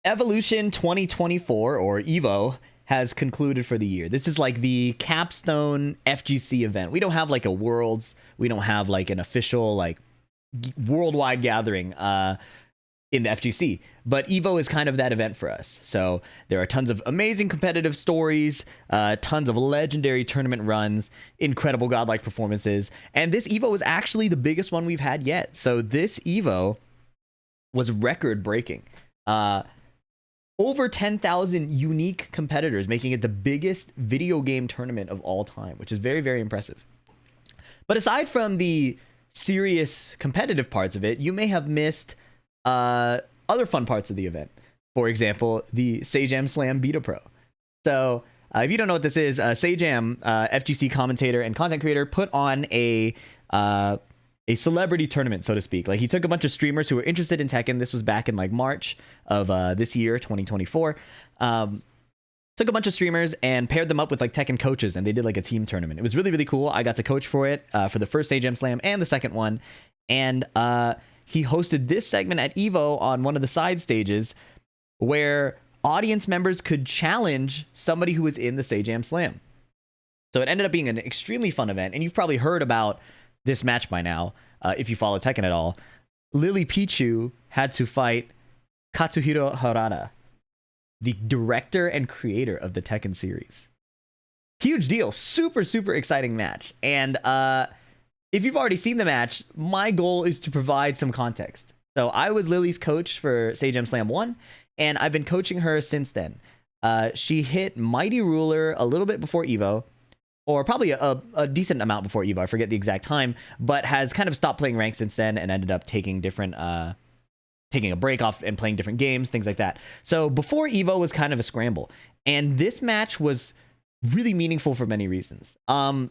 Evolution 2024, or EVO, has concluded for the year. This is like the capstone FGC event. We don't have like a Worlds. We don't have like an official like worldwide gathering in the FGC. But EVO is kind of that event for us. So there are tons of amazing competitive stories, tons of legendary tournament runs, incredible godlike performances. And this EVO is actually the biggest one we've had yet. So this EVO was record breaking. Over 10,000 unique competitors, making it the biggest video game tournament of all time, which is very, very impressive. But aside from the serious competitive parts of it, you may have missed other fun parts of the event. For example, the Sajam Slam Beta Pro. So if you don't know what this is, Sajam, FGC commentator and content creator, put on a celebrity tournament, so to speak. Like, he took a bunch of streamers who were interested in Tekken. This was back in like March of this year, 2024. Took a bunch of streamers and paired them up with like Tekken coaches, and they did like a team tournament. It was really, really cool. I got to coach for it for the first Sajam Slam and the second one. And he hosted this segment at EVO on one of the side stages where audience members could challenge somebody who was in the Sajam Slam. So it ended up being an extremely fun event, and you've probably heard about this match by now, if you follow Tekken at all. Lilypichu had to fight Katsuhiro Harada, the director and creator of the Tekken series. Huge deal. Super, super exciting match. And if you've already seen the match, my goal is to provide some context. So I was Lily's coach for Sajam Slam 1, and I've been coaching her since then. She hit Mighty Ruler a little bit before EVO, or probably a decent amount before EVO, I forget the exact time, but has kind of stopped playing ranked since then and ended up taking different, taking a break off and playing different games, things like that. So before EVO was kind of a scramble, and this match was really meaningful for many reasons. A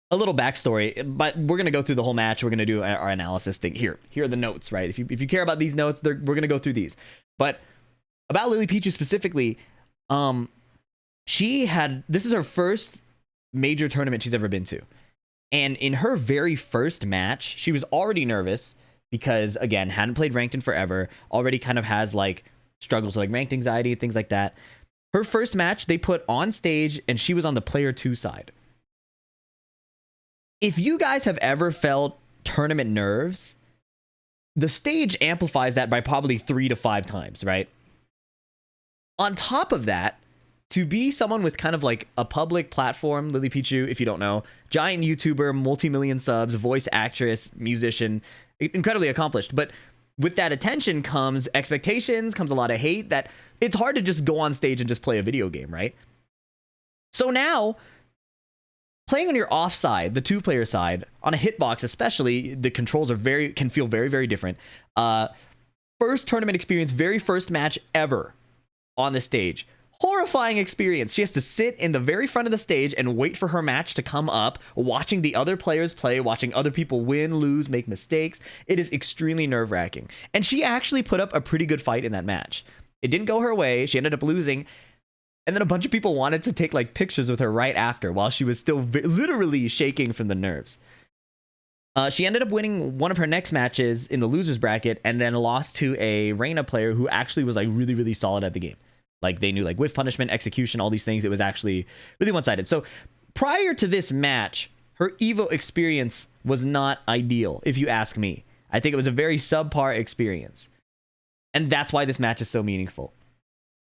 little backstory, but we're going to go through the whole match. We're going to do our analysis thing. Here are the notes, right? If you care about these notes, we're going to go through these. But about Lilypichu specifically, this is her first major tournament she's ever been to. And in her very first match, she was already nervous because, again, hadn't played ranked in forever, already kind of has like struggles with like ranked anxiety, things like that. Her first match they put on stage, and she was on the player 2 side. If you guys have ever felt tournament nerves, the stage amplifies that by probably 3 to 5 times, right? On top of that, to be someone with kind of like a public platform, Lilypichu, if you don't know, giant YouTuber, multi-million subs, voice actress, musician, incredibly accomplished. But with that attention comes expectations, comes a lot of hate, that it's hard to just go on stage and just play a video game, right? So now, playing on your offside, the 2-player side, on a hitbox especially, the controls can feel very, very different. First tournament experience, very first match ever on the stage. Horrifying experience. She has to sit in the very front of the stage and wait for her match to come up, watching the other players play, watching other people win, lose, make mistakes. It is extremely nerve-wracking. And she actually put up a pretty good fight in that match. It didn't go her way. She ended up losing. And then a bunch of people wanted to take like pictures with her right after, while she was still literally shaking from the nerves. She ended up winning one of her next matches in the losers bracket, and then lost to a Reina player who actually was like really, really solid at the game. Like, they knew like whiff punishment, execution, all these things. It was actually really one-sided. So prior to this match, her EVO experience was not ideal, if you ask me. I think it was a very subpar experience. And that's why this match is so meaningful.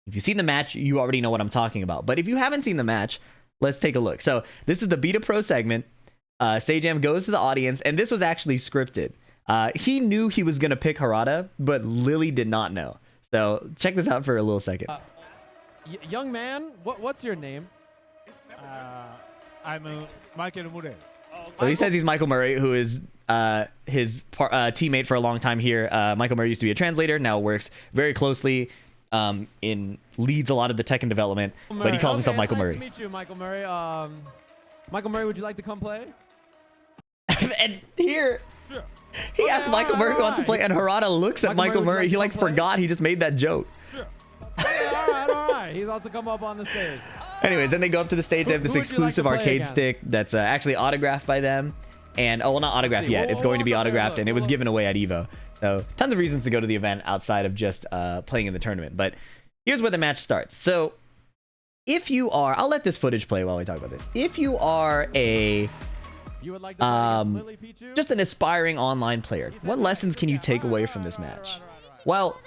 If you've seen the match, you already know what I'm talking about. But if you haven't seen the match, let's take a look. So this is the Beta Pro segment. Sajam goes to the audience, and this was actually scripted. He knew he was going to pick Harada, but Lily did not know. So check this out for a little second. Young man, what's your name? I'm Michael Murray. Well, he says he's Michael Murray, who is his teammate for a long time here. Michael Murray used to be a translator, now works very closely leads a lot of the Tekken development, but he calls himself Michael Murray. Nice to meet you, Michael Murray. Michael Murray, would you like to come play? And here, he asks Michael Murray who wants to play, and Harada looks at Michael Murray. He like forgot he just made that joke. All right. He's about to come up on the stage. Anyways, then they go up to the stage. They have this exclusive arcade stick that's actually autographed by them. And, oh, well, not autographed yet. It's going to be autographed, and it was given away at EVO. So tons of reasons to go to the event outside of just playing in the tournament. But here's where the match starts. So if you are, I'll let this footage play while we talk about this. If you are a just an aspiring online player, what lessons can you take away from this match? Well,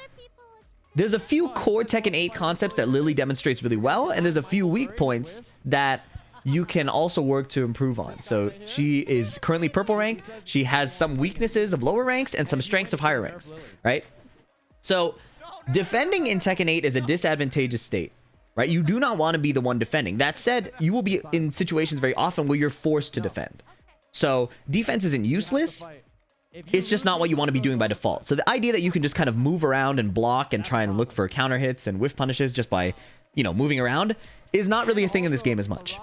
there's a few core Tekken 8 concepts that Lily demonstrates really well, and there's a few weak points that you can also work to improve on. So she is currently purple rank. She has some weaknesses of lower ranks and some strengths of higher ranks, right? So defending in Tekken 8 is a disadvantageous state, right? You do not want to be the one defending. That said, you will be in situations very often where you're forced to defend. So defense isn't useless. It's just not what you want to be doing by default. So the idea that you can just kind of move around and block and try and look for counter hits and whiff punishes just by, you know, moving around is not really a thing in this game as much.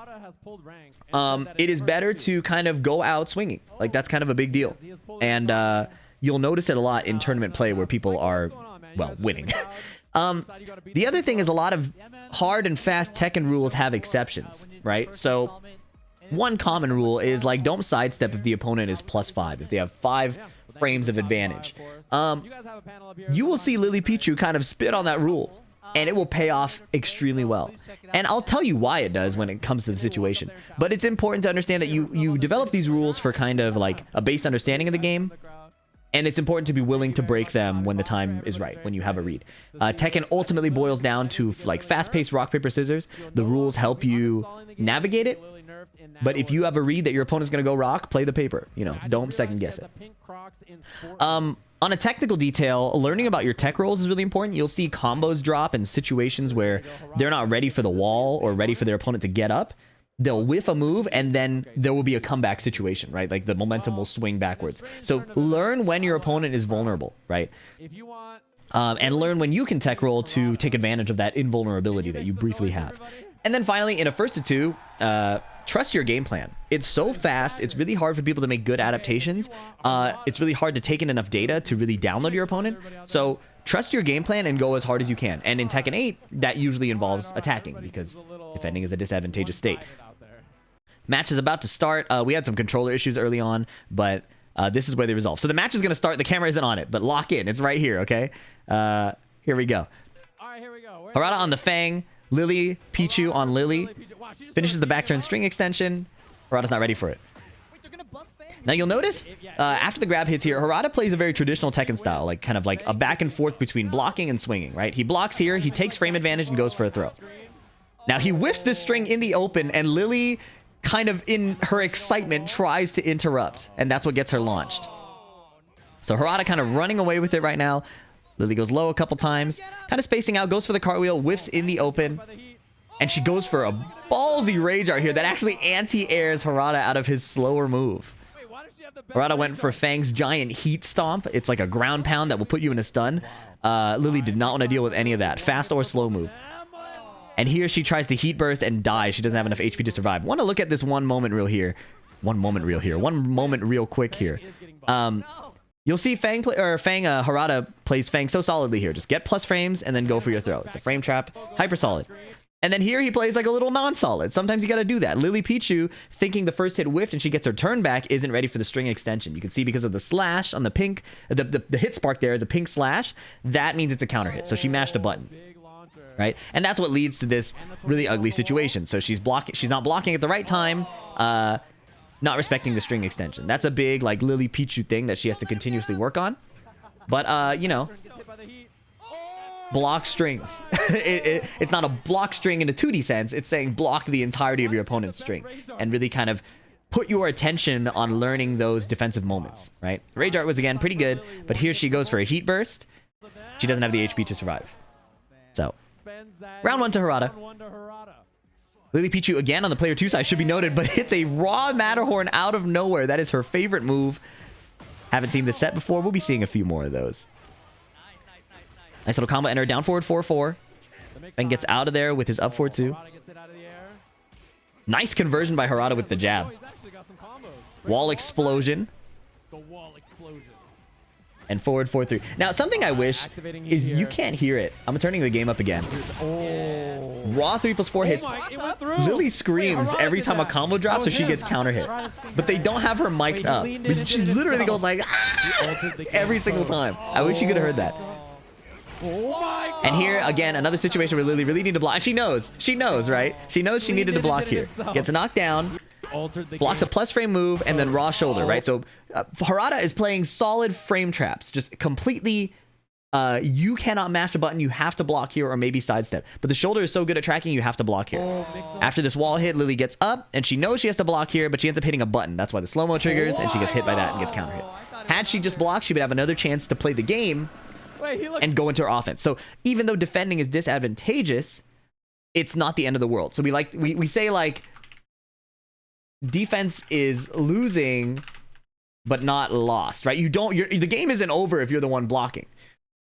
It is better to kind of go out swinging. Like, that's kind of a big deal. And you'll notice it a lot in tournament play where people are, well, winning. The other thing is a lot of hard and fast Tekken rules have exceptions, right? So one common rule is, like, don't sidestep if the opponent is +5, if they have 5 frames of advantage. You will see Lilypichu kind of spit on that rule, and it will pay off extremely well. And I'll tell you why it does when it comes to the situation. But it's important to understand that you develop these rules for kind of like a base understanding of the game, and it's important to be willing to break them when the time is right, when you have a read. Tekken ultimately boils down to like fast-paced rock, paper, scissors. The rules help you navigate it, but if you have a read that your opponent's going to go rock, play the paper. You know, don't second guess it. On a technical detail, learning about your tech rolls is really important. You'll see combos drop in situations where they're not ready for the wall or ready for their opponent to get up. They'll whiff a move, and then there will be a comeback situation, right? Like, the momentum will swing backwards. So learn when your opponent is vulnerable, right? And learn when you can tech roll to take advantage of that invulnerability that you briefly have. And then finally, in a first to two, trust your game plan. It's so fast, it's really hard for people to make good adaptations. It's really hard to take in enough data to really download your opponent. So trust your game plan and go as hard as you can. And in Tekken 8, that usually involves attacking, because defending is a disadvantageous state. Match is about to start. We had some controller issues early on, but this is where they resolve. So the match is going to start. The camera isn't on it, but lock in. It's right here, okay? Here we go. All right, here we go. Harada on the Fang. Lilypichu on Lily. Finishes the back turn string extension. Harada's not ready for it. Now you'll notice, after the grab hits here, Harada plays a very traditional Tekken style, like kind of like a back and forth between blocking and swinging, right? He blocks here, he takes frame advantage and goes for a throw. Now he whiffs this string in the open, and Lily, kind of in her excitement, tries to interrupt, and that's what gets her launched. So Harada kind of running away with it right now. Lily goes low a couple times, kind of spacing out, goes for the cartwheel, whiffs in the open, and she goes for a ballsy rage art here that actually anti-airs Harada out of his slower move. Harada went for Fang's giant heat stomp. It's like a ground pound that will put you in a stun. Lily did not want to deal with any of that, fast or slow move. And here she tries to heat burst and dies. She doesn't have enough HP to survive. Want to look at this one moment real quick here. You'll see Harada plays Fang so solidly here. Just get plus frames and then go for your throw. It's a frame trap, hyper solid. And then here he plays like a little non-solid. Sometimes you got to do that. Lilypichu, thinking the first hit whiffed and she gets her turn back, isn't ready for the string extension. You can see because of the slash on the pink, the hit spark there is a pink slash. That means it's a counter hit. So she mashed a button, right? And that's what leads to this really ugly situation. So she's not blocking at the right time. Not respecting the string extension. That's a big, like, Lilypichu thing that she has to continuously work on. But, you know, block strings. It's not a block string in a 2D sense. It's saying block the entirety of your opponent's string and really kind of put your attention on learning those defensive moments, right? Rage art was, again, pretty good, but here she goes for a heat burst. She doesn't have the HP to survive. So, round 1 to Harada. Lilypichu again on the player 2 side should be noted, but hits a raw Matterhorn out of nowhere. That is her favorite move. Haven't seen this set before. We'll be seeing a few more of those. Nice little combo enter, down forward 4-4. Then gets out of there with his up 4-2. Nice conversion by Harada with the jab. Wall explosion. and forward 4-3. Now, something I wish is you can't hear it. I'm turning the game up again. Raw 3+4 hits. Lily screams every time a combo drops, so she gets counter hit. But they don't have her mic'd up. But she literally goes like, ah! Every single time. I wish you could have heard that. And here, again, another situation where Lily really needed to block. And she knows. She knows, right? She knows she needed to block here. Gets knocked down. Blocks a plus frame move and then raw shoulder, right? So Harada is playing solid frame traps. Just completely... you cannot mash a button. You have to block here or maybe sidestep. But the shoulder is so good at tracking, you have to block here. After this wall hit, Lily gets up, and she knows she has to block here, but she ends up hitting a button. That's why the slow-mo triggers, and she gets hit by that and gets counter hit. Had she just blocked, she would have another chance to play the game and go into her offense. So even though defending is disadvantageous, it's not the end of the world. So we say, like, defense is losing, but not lost, right? The game isn't over if you're the one blocking.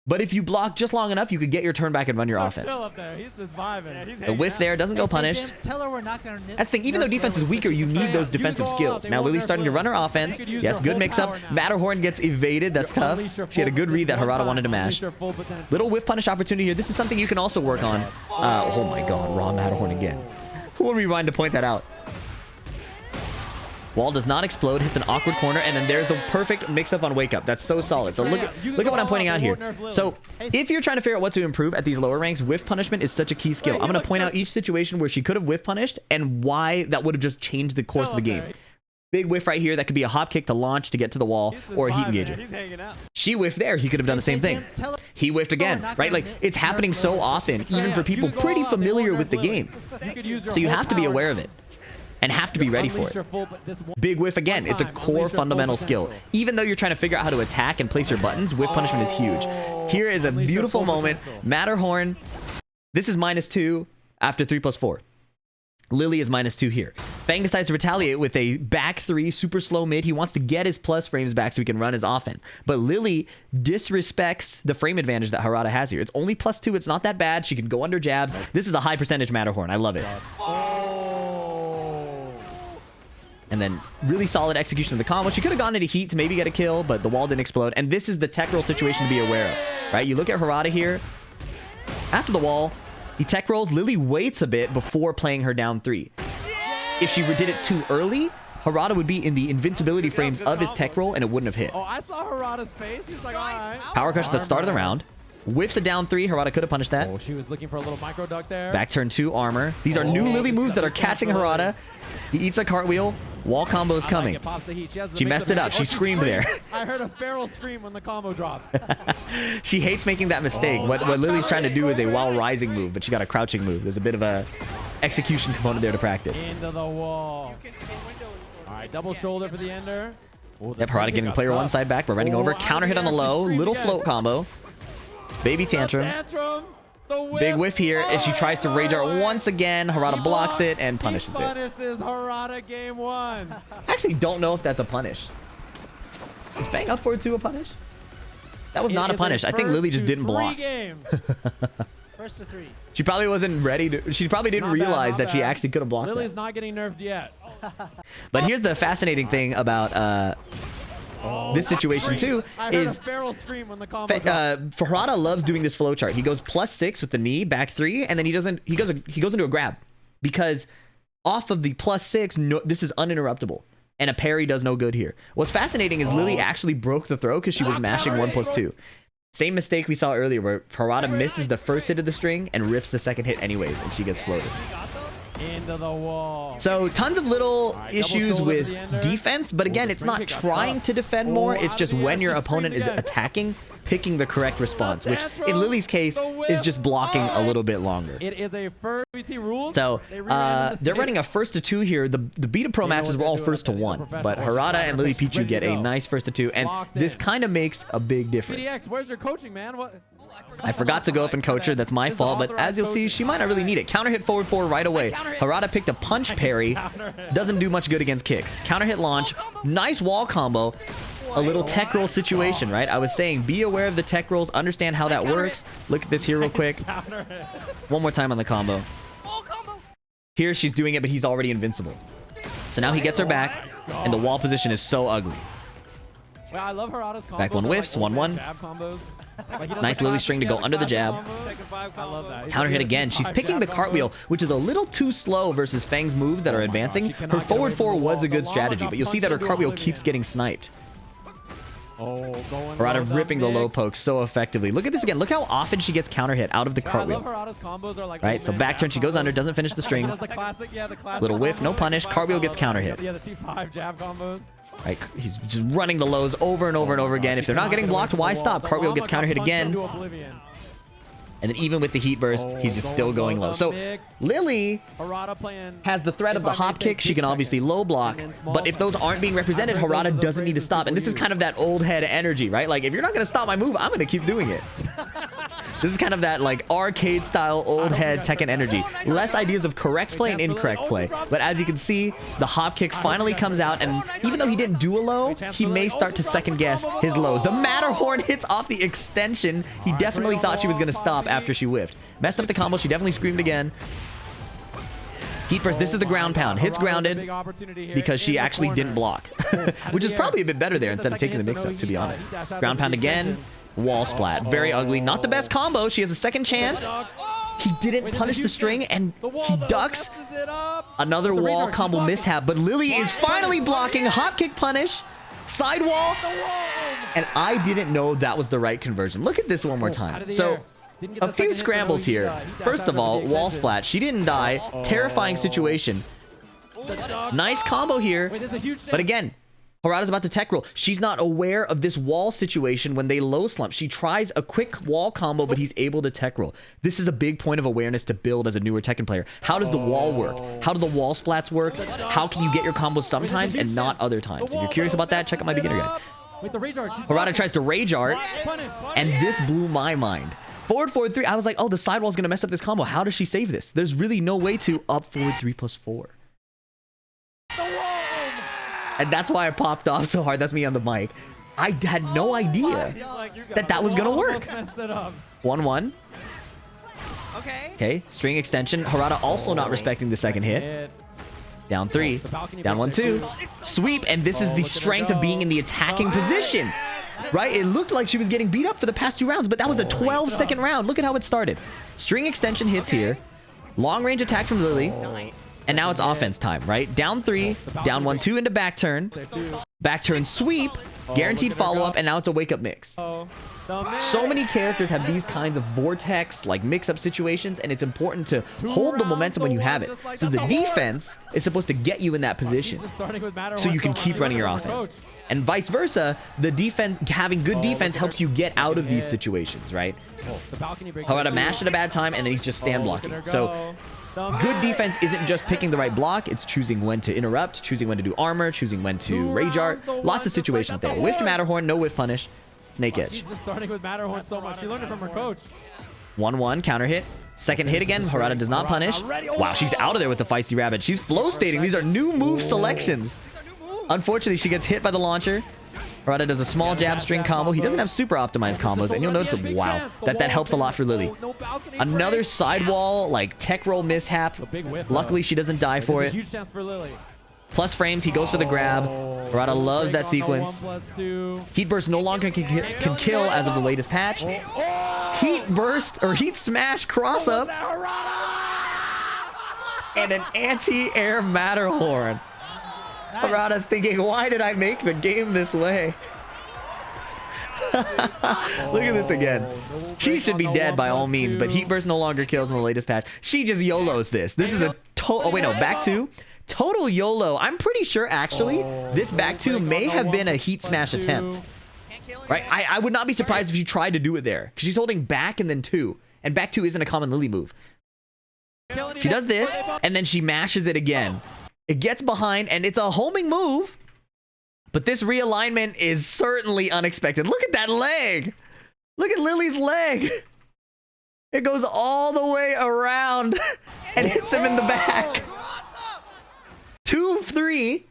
But if you block just long enough, you could get your turn back and run your offense. Chill up there. He's just vibing. The whiff there doesn't go punished. Tell her we're not gonna That's the thing. Even though defense is weaker, you need those defensive skills. Now Lily's starting to run her offense. Yes, good mix-up. Matterhorn gets evaded. That's tough. She had a good read that Harada wanted to mash. Little whiff punish opportunity here. This is something you can also work on. Oh my god, raw Matterhorn again. Who will rewind to point that out? Wall does not explode, hits an awkward corner, and then there's the perfect mix-up on wake-up. That's so solid. So look at what I'm pointing out here. So if you're trying to figure out what to improve at these lower ranks, whiff punishment is such a key skill. I'm going to point out each situation where she could have whiff punished and why that would have just changed the course of the game. Big whiff right here. That could be a hop kick to launch to get to the wall or a heat engager. She whiffed there. He could have done the same thing. He whiffed again, right? Like, it's happening so often, even for people pretty familiar with the game. So you have to be aware of it. And have to be ready for it. Big whiff again. It's a core fundamental skill. Even though you're trying to figure out how to attack and place your buttons, whiff punishment is huge. Here is a beautiful moment. Matterhorn. This is -2 after 3+4. Lily is -2 here. Fang decides to retaliate with a back 3 super slow mid. He wants to get his plus frames back so he can run his offense. But Lily disrespects the frame advantage that Harada has here. It's only +2. It's not that bad. She can go under jabs. This is a high percentage Matterhorn. I love it. And then really solid execution of the combo. She could have gone into heat to maybe get a kill, but the wall didn't explode. And this is the tech roll situation to be aware of, right? You look at Harada here. After the wall, he tech rolls. Lily waits a bit before playing her down 3. If she did it too early, Harada would be in the invincibility frames of his tech roll, and it wouldn't have hit. Oh, I saw Harada's face. He was like, all right. Power crush at the start of the round. Whiffs a down 3. Harada could have punished that. Oh, she was looking for a little micro duck there. Back turn 2 armor. These are new Lily moves that are catching Harada. He eats a cartwheel. Wall combo is coming. She messed it up. She screamed there. I heard a feral scream when the combo dropped. She hates making that mistake. What Lily's trying to do is a while rising move, but she got a crouching move. There's a bit of a execution component there to practice. Into the wall. All right, double shoulder for the ender. Yep, Harada getting player 1 side back, but running over. Counter hit on the low. Little float combo. Baby tantrum. Big whiff here as she tries to rage art once again. Harada blocks it and punishes it. Punishes Harada game 1. I actually don't know if that's a punish. Is Fang up forward 2 a punish? That was not a punish. I think Lily just didn't block. First to 3. She probably wasn't ready to. She probably didn't realize that she actually could have blocked Lily's that. not getting nerfed yet. But here's the fascinating thing about this situation too is Harada loves doing this flow chart. He goes +6 with the knee, back 3, and then he goes into a grab because off of the +6, no, this is uninterruptible. And a parry does no good here. What's fascinating is Lily actually broke the throw because she was mashing 1+2. Same mistake we saw earlier where Harada misses the first hit of the string and rips the second hit anyways, and she gets floated. Into the wall. So tons of little issues with defense, but again, it's not trying to defend more. It's just when your opponent is attacking, picking the correct response, which in Lily's case is just blocking a little bit longer. It is a first rule. So they're running a 1st to 2 here. The Beta Pro matches were all 1st to 1, but Harada and Lilypichu get a nice 1st to 2, and this kind of makes a big difference. PhiDX, where's your coaching, man? What? I forgot to go up and coach her. That's my fault, but as you'll see, she might not really need it. Counter hit forward 4 right away. Harada picked a punch parry. Doesn't do much good against kicks. Counter hit launch. Nice wall combo. A little tech roll situation, right? I was saying be aware of the tech rolls, understand how that works. Look at this here real quick. One more time on the combo. Here she's doing it, but he's already invincible. So now he gets her back, and the wall position is so ugly. Well, I love Harada's combos. Back one They're whiffs, like 1-1. jab combos. Like, he does Nice the Lily classic- string to yeah, go the under the classic jab. combo. I love that. Counter hit He does again. the She's 5 picking the jab cartwheel, combos. which is a little too slow versus Fang's moves that are Oh my gosh, advancing. she cannot Her get forward away from four the was wall. a good The llama strategy, got but you'll see punched that her into cartwheel oblivion. keeps getting sniped. Oh, going Harada low, ripping the low mix. poke so effectively. Look at this again. Look how often she gets counter hit out of the Yeah, I cartwheel. love Harada's combos are like Right, so old man back turn, jab she goes combos. under, doesn't finish the He string. does the classic, yeah, the classic Little whiff, no combos, punish. T5 Cartwheel gets combos. counter hit. Yeah, the T5 jab combos. Right, he's just running the lows over and over and over again. If they're not getting blocked, why stop? Cartwheel gets counter hit again. And then even with the heat burst, he's just still going low. So Lily has the threat of the hop kick. She can obviously low block, but if those aren't being represented, Harada doesn't need to stop. And this is kind of that old head energy, right? Like, if you're not going to stop my move, I'm going to keep doing it. This is kind of that like arcade style old head Tekken energy. Less ideas of correct play and incorrect play. But as you can see, the hop kick finally comes out, and even though he didn't do a low, he may start to second guess his lows. The Matterhorn hits off the extension. He definitely thought she was going to stop after she whiffed. Messed up the combo. She definitely screamed again. Heat burst. This is the ground pound. Hits grounded because she actually didn't block, which is probably a bit better there instead of taking the mix-up, to be honest. Ground pound again. Wall splat. Very ugly. Not the best combo. She has a second chance. He didn't punish the string, and he ducks. Another wall combo mishap, but Lily is finally blocking. Hop kick punish. Sidewall. And I didn't know that was the right conversion. Look at this one more time. So a few scrambles here. First of all, wall splat. She didn't die. Terrifying situation. Nice combo here. But again, Harada's about to tech roll. She's not aware of this wall situation when they low slump. She tries a quick wall combo, but he's able to tech roll. This is a big point of awareness to build as a newer Tekken player. How does the wall work? How do the wall splats work? How can you get your combos sometimes and not other times? If you're curious about that, check out my beginner guide. Harada tries to rage art, and this blew my mind. Forward, forward, 3. I was like, oh, the sidewall's going to mess up this combo. How does she save this? There's really no way to up forward 3+4. And that's why I popped off so hard. That's me on the mic. I had no idea that that was going to work. 1-1. Okay, string extension. Harada also not respecting the second hit. Down 3. Down 1-2. Sweep, and this is the strength of being in the attacking position. Right? It looked like she was getting beat up for the past 2 rounds, but that was a 12-second round. Look at how it started. String extension hits here. Long range attack from Lily. And now it's offense time, right? Down 3, down 1-2 into back turn. Back turn sweep, guaranteed follow-up, and now it's a wake-up mix. So many characters have these kinds of vortex, like mix-up situations, and it's important to hold the momentum when you have it. So the defense is supposed to get you in that position so you can keep running your offense. And vice versa, the defense, having good defense helps you get out of these situations, right? Harada mashed at a bad time, and then he's just stand blocking. So good defense isn't just picking the right block, it's choosing when to interrupt, choosing when to do armor, choosing when to rage art. Lots of situations there. Whiffed Matterhorn, no whiff punish. Snake edge. She's been starting with Matterhorn so much. She learned it from her coach. 1-1, counter hit. Second hit again, Harada does not punish. Wow, she's out of there with the feisty rabbit. She's flow stating. These are new move selections. Unfortunately, she gets hit by the launcher. Harada does a small jab string combo. He doesn't have super optimized combos, and you'll notice, wow, that helps a lot for Lily. Another sidewall, like tech roll mishap. Luckily, she doesn't die for it. Plus frames, he goes for the grab. Harada loves that sequence. Heat burst no longer can kill as of the latest patch. Heat burst, or heat smash cross up. And an anti-air Matterhorn. Harada's thinking, why did I make the game this way? Look at this again. She should be dead by all means, but Heat Burst no longer kills in the latest patch. She just YOLOs this. This is a oh wait, no, back 2. Total YOLO. I'm pretty sure, actually, this back 2 may have been a Heat Smash attempt. Right? I would not be surprised if she tried to do it there, because she's holding back and then 2. And back 2 isn't a common Lily move. She does this, and then she mashes it again. It gets behind, and it's a homing move. But this realignment is certainly unexpected. Look at that leg. Look at Lily's leg. It goes all the way around and hits him in the back. 2 of 3,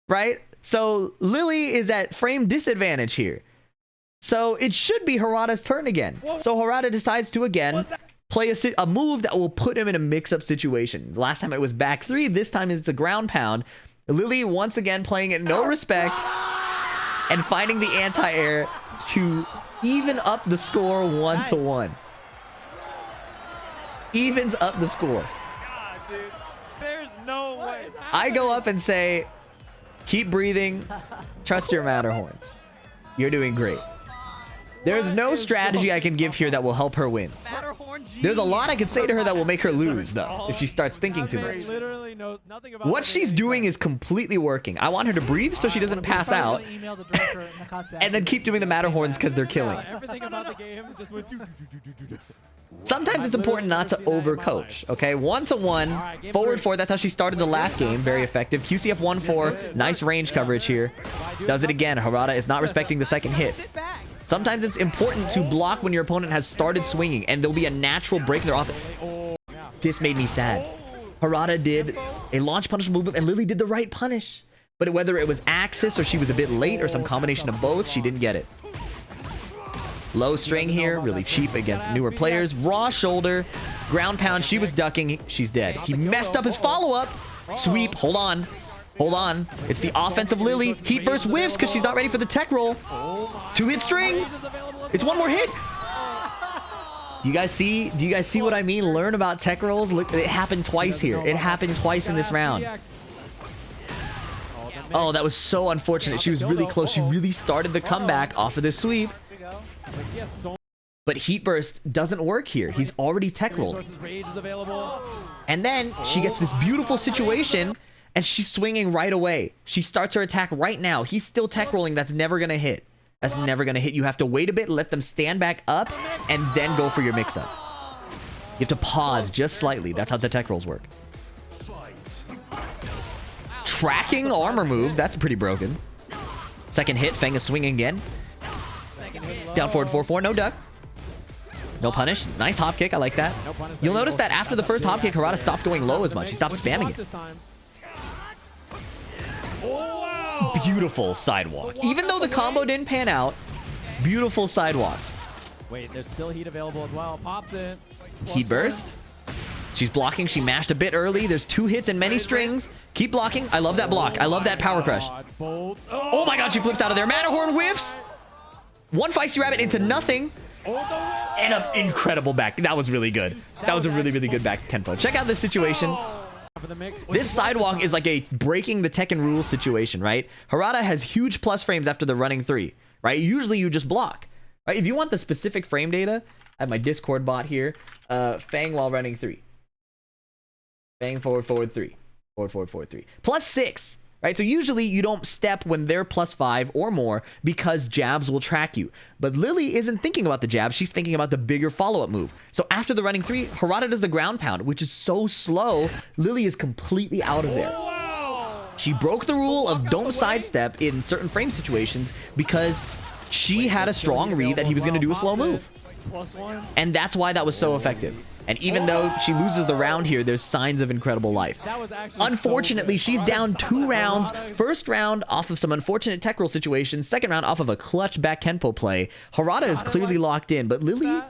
right? So Lily is at frame disadvantage here. So it should be Harada's turn again. So Harada decides to again play a move that will put him in a mix-up situation. Last time it was back 3. This time it's a ground pound. Lily once again playing it no respect. and finding the anti-air to even up the score 1-1. Evens up the score. God, dude. There's no way. I go up and say, keep breathing. Trust your Matterhorns. You're doing great. There's no strategy I can give here that will help her win. There's a lot I could say to her that will make her lose, though, if she starts thinking too much. Literally knows nothing about What she's doing is completely working. I want her to breathe so she doesn't pass out, and then keep doing the Matterhorns because they're killing. everything about the game just went Sometimes it's important not to overcoach, okay? 1-1, forward 4. That's how she started the last game. Very effective. QCF 1-4. Nice range coverage here. Does it again. Harada is not respecting the second hit. Sometimes it's important to block when your opponent has started swinging, and there'll be a natural break in their offense. This made me sad. Harada did a launch punish movement, and Lily did the right punish. But whether it was axis or she was a bit late or some combination of both, she didn't get it. Low string here, really cheap against newer players. Raw shoulder, ground pound. She was ducking. She's dead. He messed up his follow-up. Sweep. Hold on. Hold on. It's the offensive Lily. Heat burst whiffs because she's not ready for the tech roll. 2-hit string. It's one more hit. Do you guys see? Do you guys see what I mean? Learn about tech rolls. Look, it happened twice here. It happened twice in this round. Oh, that was so unfortunate. She was really close. She really started the comeback off of this sweep. But Heat Burst doesn't work here. He's already tech rolled. And then she gets this beautiful situation, and she's swinging right away. She starts her attack right now. He's still tech rolling. That's never going to hit. That's never going to hit. You have to wait a bit, let them stand back up, and then go for your mix-up. You have to pause just slightly. That's how the tech rolls work. Tracking armor move. That's pretty broken. Second hit. Feng is swinging again. Down forward 4-4. No duck. No punish. Nice hop kick. I like that. You'll notice that after the first hop kick, Harada stopped going low as much. He stopped spamming it. Beautiful sidewalk. Even though the combo didn't pan out, beautiful sidewalk. Wait, there's still heat available as well. Pops it. Heat burst. She's blocking. She mashed a bit early. There's 2 hits and many strings. Keep blocking. I love that block. I love that power crush. Oh my god, she flips out of there. Matterhorn whiffs. One feisty rabbit into nothing. And an incredible back. That was really good. That was a really, really good back tempo. Check out this situation. This sidewalk is like a breaking the Tekken rules situation, right? Harada has huge plus frames after the running 3, right? Usually you just block, right? If you want the specific frame data, I have my Discord bot here. Fang while running 3. Fang forward, forward 3. Forward, forward, forward 3. Plus 6. Right, so usually you don't step when they're +5 or more because jabs will track you. But Lily isn't thinking about the jab. She's thinking about the bigger follow-up move. So after the running 3, Harada does the ground pound, which is so slow. Lily is completely out of there. She broke the rule of don't sidestep in certain frame situations because she had a strong read that he was going to do a slow move. And that's why that was so effective. And even though she loses the round here, there's signs of incredible life. Unfortunately, she's down 2 rounds. First round off of some unfortunate tech roll situations. Second round off of a clutch back Kenpo play. Harada is clearly locked in, but Lily...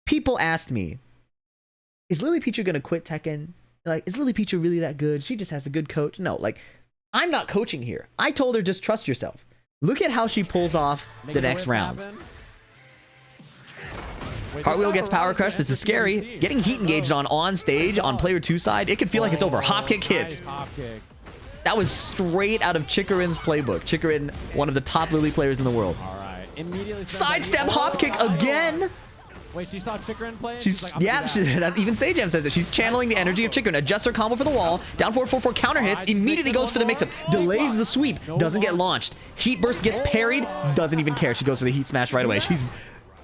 People asked me, is Lilypichu going to quit Tekken? Like, is Lilypichu really that good? She just has a good coach. No, like, I'm not coaching here. I told her just trust yourself. Look at how she pulls off the next rounds. Cartwheel gets power crush. This is scary. Getting heat engaged on stage on player 2 side, it can feel like it's over. Hop kick hits. That was straight out of Chikarin's playbook. Chikarin, one of the top Lily players in the world. Sidestep hop kick again. Wait, she saw Chikarin play? Even Sajam says it. She's channeling the energy of Chikarin. Adjusts her combo for the wall. Down forward 4-4 counter hits. Immediately goes for the mix-up. Delays the sweep. Doesn't get launched. Heat burst gets parried. Doesn't even care. She goes for the heat smash right away. She's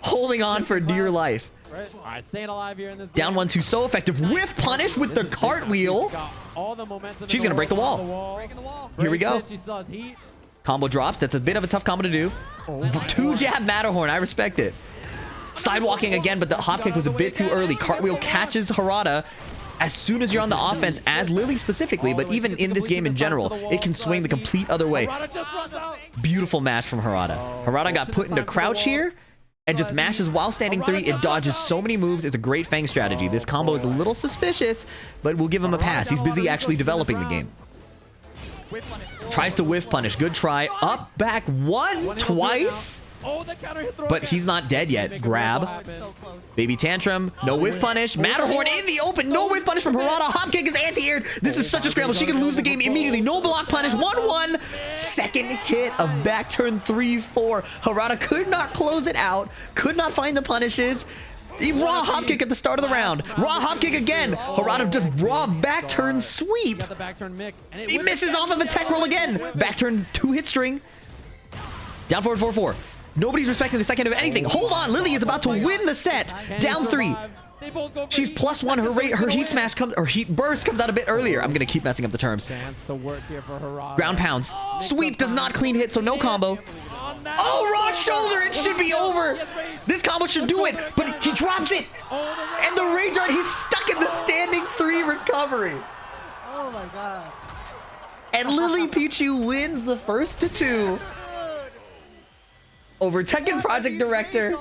holding on for dear life. All right, staying alive here in this game. Down 1-2, so effective. Whiff punish with the cartwheel. She's going to break the wall. Here we go. Combo drops. That's a bit of a tough combo to do. 2 jab Matterhorn. I respect it. Sidewalking again, but the hop kick was a bit too early. Cartwheel catches Harada as soon as you're on the offense, as Lily specifically, but even in this game in general, it can swing the complete other way. Beautiful mash from Harada. Harada got put into crouch here and just mashes while standing 3. It dodges so many moves. It's a great Fang strategy. This combo is a little suspicious, but we'll give him a pass. He's busy actually developing the game. Tries to whiff punish. Good try. Up, back, one, twice. Oh, the counter hit throw But again. he's not dead yet. Grab. So close. Baby tantrum. No whiff punish. Matterhorn in the open. No whiff punish from Harada. Hop kick is anti-aired. This is such a scramble. She can lose the game immediately. No block punish. 1-1. Second hit of back turn 3-4. Harada could not close it out. Could not find the punishes. Raw hop kick at the start of the round. Raw hop kick again. Harada just raw back turn sweep. Got the back turn mix. And it He misses off of a tech roll again. Back turn 2-hit string. Down forward 4-4. Nobody's respecting the second of anything. Hold on, Lily is about to win the set. Down 3. They both go for She's heat. +1. Her heat smash comes, or heat burst comes out a bit earlier. I'm gonna keep messing up the terms. Chance to work here for Harada. Ground pounds. Sweep does not clean hit, so no combo. On that- Oh, raw shoulder. It should be over. This combo should do it, but he drops it. And the rage art, he's stuck in the standing 3 recovery. Oh my god. And Lilypichu wins the first to 2 over Tekken project director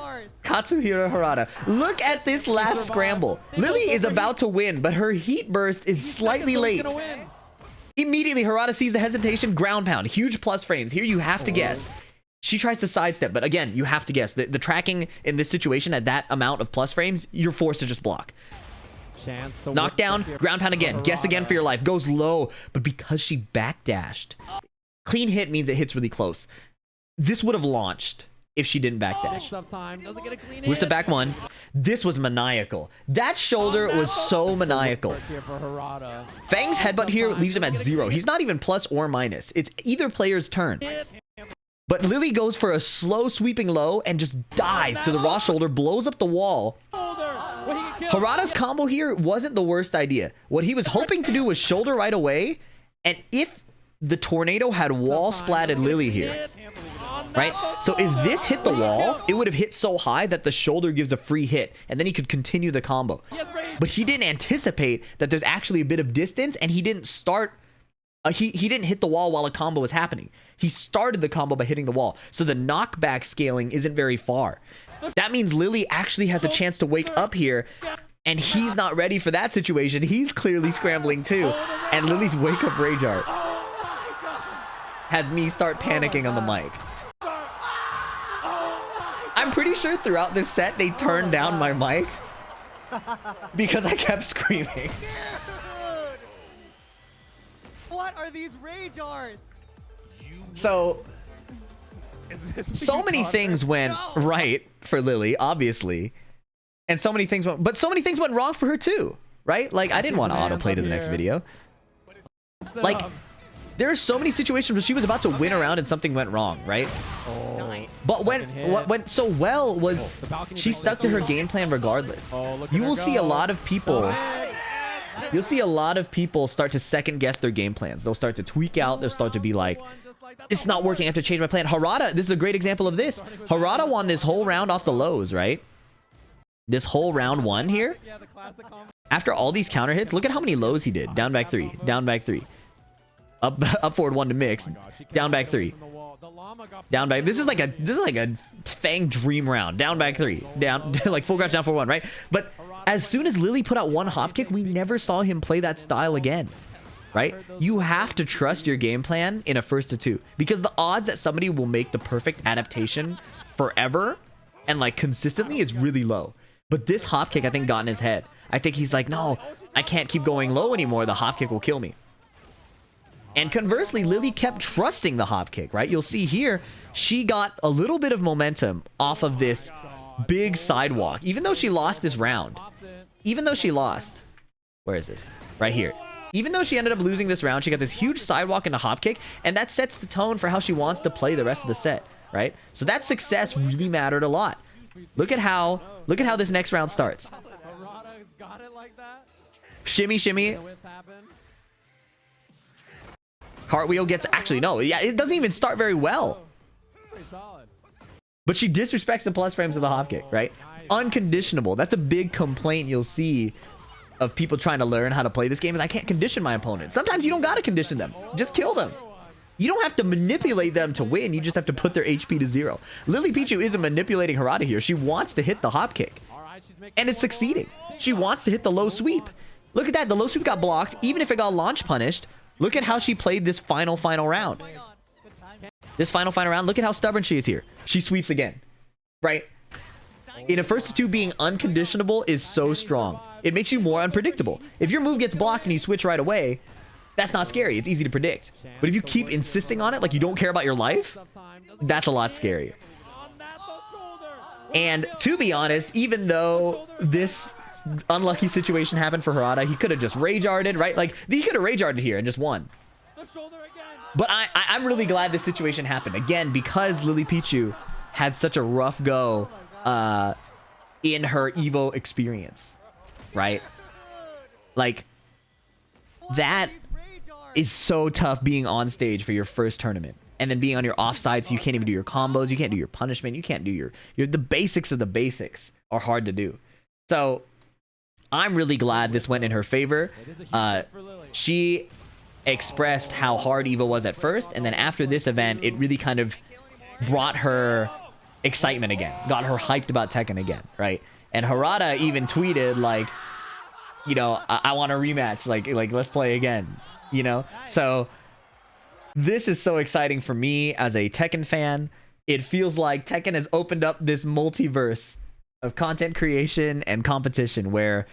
Katsuhiro Harada. Look at this last scramble. Lily is about to win, but her heat burst is slightly late. Immediately, Harada sees the hesitation, ground pound. Huge plus frames. Here you have to guess. She tries to sidestep, but again, you have to guess. The tracking in this situation at that amount of plus frames, you're forced to just block. Chance to Knockdown, ground pound again. Guess again for your life. Goes low, but because she backdashed, clean hit means it hits really close. This would have launched if she didn't backdash. Sometime doesn't get a clean Whiffs hit. it back 1. This was maniacal. That shoulder was so maniacal. Here for Harada. Fang's headbutt here leaves him at 0. He's not even plus or minus. It's either player's turn. But Lily goes for a slow sweeping low and just dies to the raw shoulder, blows up the wall. Harada's combo here wasn't the worst idea. What he was hoping to do was shoulder right away, and if the tornado had wall splatted Lily here, right? So if this hit the wall, it would have hit so high that the shoulder gives a free hit, and then he could continue the combo. But he didn't anticipate that there's actually a bit of distance, and he didn't start... he didn't hit the wall while a combo was happening. He started the combo by hitting the wall. So the knockback scaling isn't very far. That means Lily actually has a chance to wake up here, and he's not ready for that situation. He's clearly scrambling too. And Lily's wake up rage art has me start panicking on the mic. I'm pretty sure throughout this set they turned down my mic because I kept screaming. What are these rage arts? So many things went right for Lily, obviously, and so many things went wrong for her too, right? Like, I didn't want to autoplay to the next video. Like, there are so many situations where she was about to win around and something went wrong, right? But what went so well was she stuck to her game plan regardless. You will see a lot of people... You'll see a lot of people start to second guess their game plans. They'll start to tweak out. They'll start to be like, it's not working. I have to change my plan. Harada, this is a great example of this. Harada won this whole round off the lows, right? This whole round 1 here. After all these counter hits, look at how many lows he did. Down back 3. Down back 3. Up forward 1 to mix. Down back 3. Down back. This is like a Fang dream round. Down back 3. Down like full crouch down for 1, right? But as soon as Lily put out 1 hop kick, we never saw him play that style again, right? You have to trust your game plan in a first to 2 because the odds that somebody will make the perfect adaptation forever and like consistently is really low. But this hop kick, I think, got in his head. I think he's like, no, I can't keep going low anymore. The hop kick will kill me. And conversely, Lily kept trusting the hop kick, right? You'll see here, she got a little bit of momentum off of this big sidewalk, even though she lost this round. Even though she lost, where is this? Right here. Even though she ended up losing this round, she got this huge sidewalk and a hop kick, and that sets the tone for how she wants to play the rest of the set, right? So that success really mattered a lot. Look at how this next round starts. Shimmy, shimmy. Cartwheel gets, actually, no, yeah, it doesn't even start very well. But she disrespects the plus frames of the hop kick, right? Unconditionable. That's a big complaint you'll see of people trying to learn how to play this game, is I can't condition my opponent. Sometimes you don't gotta condition them. Just kill them. You don't have to manipulate them to win. You just have to put their HP to 0. Lilypichu isn't manipulating Harada here. She wants to hit the hop kick. And it's succeeding. She wants to hit the low sweep. Look at that. The low sweep got blocked. Even if it got launch punished, Look at how she played this final round. This final round, look at how stubborn she is here. She sweeps again, right? In a first to two, being unconditionable is so strong. It makes you more unpredictable. If your move gets blocked and you switch right away, that's not scary. It's easy to predict. But if you keep insisting on it, like you don't care about your life, that's a lot scarier. And to be honest, even though this unlucky situation happened for Harada, he could have just rage arted, right? Like he could have rage arted here and just won. But I'm really glad this situation happened again because Lilypichu had such a rough go in her Evo experience, right? Like that is so tough being on stage for your first tournament and then being on your offside, so you can't even do your combos, you can't do your punishment, you can't do your the basics of the basics are hard to do. So I'm really glad this went in her favor. She expressed how hard Evo was at first, and then after this event, it really kind of brought her excitement again, got her hyped about Tekken again, right? And Harada even tweeted like, you know, I want a rematch, like let's play again, you know? So this is so exciting for me as a Tekken fan. It feels like Tekken has opened up this multiverse of content creation and competition where,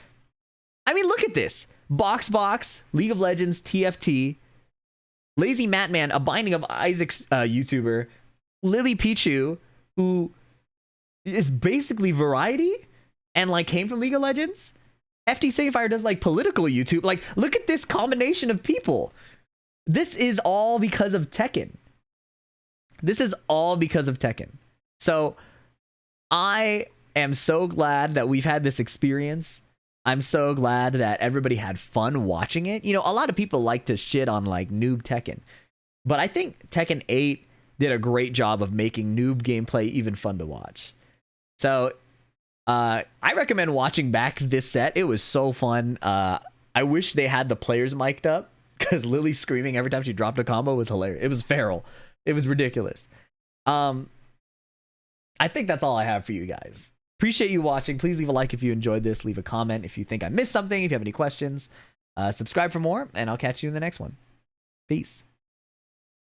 I mean, look at this. Box, League of Legends, TFT, Lazy Matman, a Binding of Isaac's YouTuber, Lilypichu, who is basically variety and like came from League of Legends. FD Sagefire does like political YouTube. Like, look at this combination of people. This is all because of Tekken. This is all because of Tekken. So I am so glad that we've had this experience. I'm so glad that everybody had fun watching it. You know, a lot of people like to shit on like noob Tekken, but I think Tekken 8 did a great job of making noob gameplay even fun to watch. So I recommend watching back this set. It was so fun. I wish they had the players mic'd up because Lily screaming every time she dropped a combo was hilarious. It was feral. It was ridiculous. I think that's all I have for you guys. Appreciate you watching. Please leave a like if you enjoyed this. Leave a comment if you think I missed something. If you have any questions, subscribe for more, and I'll catch you in the next one. Peace.